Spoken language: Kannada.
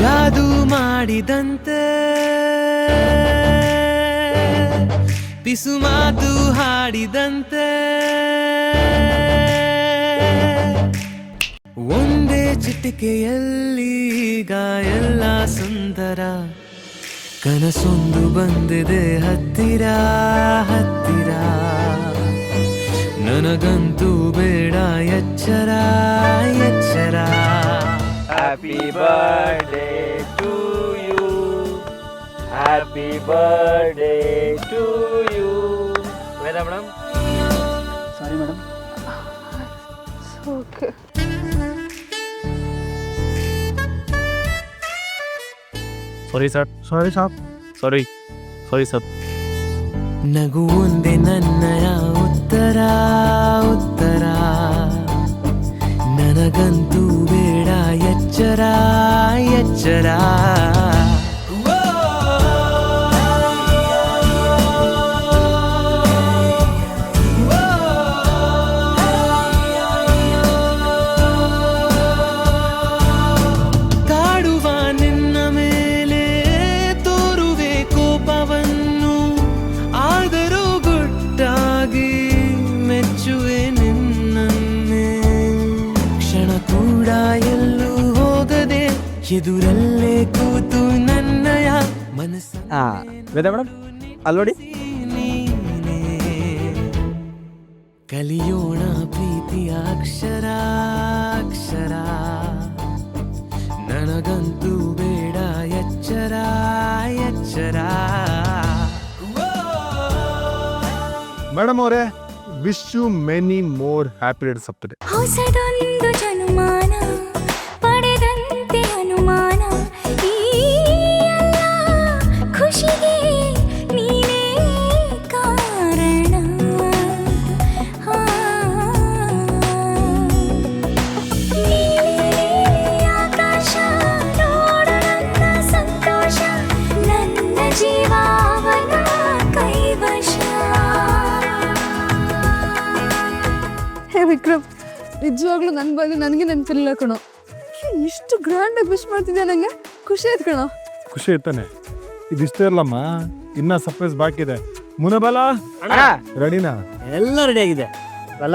ಜಾದು ಮಾಡಿದಂತೆ ಪಿಸು ಮಾತು ಹಾಡಿದಂತೆ ಒಂದೇ ಚಿಟಿಕೆಯಲ್ಲಿ ಈಗ ಎಲ್ಲ ಸುಂದರ ಕನಸೊಂದು ಬಂದಿದೆ ಹತ್ತಿರ ಹತ್ತಿರ ನನಗಂತೂ ಬೇಡ ಎಚ್ಚರ ಎಚ್ಚರ Happy birthday to you. Happy birthday to you. Where madam? Sorry madam. Okay. Sorry sir. Sorry sir. Sorry. Sorry sir. ನಗು ಒಂದೇ ನನ್ನಯ ಉತ್ತರ ಉತ್ತರ ನನಗಂತೂ ಬೇಡ ಎಚ್ಚರ ಎಚ್ಚರ ಕಾಡುವ ನಿನ್ನ ಮೇಲೆ ತೋರುವೆ ಕೋಪವನ್ನು ಆದರೂ ಗುಟ್ಟಾಗಿ ಮೆಚ್ಚುವೆ ನಿನ್ನನ್ನೇ ಕ್ಷಣ ಕೂಡ ಎಲ್ಲೂ ಹೋಗದೆ ಎದುರಲ್ಲೇ ಕೂತು ನನ್ನಯ ಮನಸ್ಸು ವೇದ ಮೇಡಮ್ ಅಲ್ಲಿ ನೋಡಿ. ಕಲಿಯೋಣ ಪ್ರೀತಿಯ ಅಕ್ಷರ ಅಕ್ಷರ ನನಗಂತೂ ಬೇಡ ಎಚ್ಚರ ಎಚ್ಚರ. ಮೇಡಮ್ ಅವರೇ, wish you many more happy returns of the day. ಹೊಸದೊಂದು ಜನುಮಾನ ಪಡೆದಂತೆ ಅನುಮಾನ ಈ ಎಲ್ಲ ಖುಷಿಗೆ ನೀನೇ ಕಾರಣ. ಆಕಾಶ ನೋಡು ನನ್ನ ಸಂತೋಷ ನನ್ನ ಜೀವನ ಕೈವಶ. ಹೇ ವಿಕ್ರಮ್, ನಿಜವಾಗ್ಲೂ ನನ್ನ ಬಗ್ಗೆ ನನಗೆ ನೆನಪಿಲ್ಲ ಕಣೋ. ಇಷ್ಟು ಗ್ರ್ಯಾಂಡಾಗಿ ವಿಶ್ ಮಾಡ್ತಿದ್ಯಾ, ನನಗೆ ಖುಷಿ ಆಯ್ತು ಕಣೋ. ಖುಷಿ ಇರ್ತಾನೆ. ಇದಿಷ್ಟೇ ಇರಲಮ್ಮ, ಇನ್ನ ಸರ್ಪ್ರೈಸ್ ಬಾಕಿ ಇದೆ. ಮುನಬಲ ರೆಡಿನಾ? ಎಲ್ಲ ರೆಡಿ ಆಗಿದೆ. ಬಲ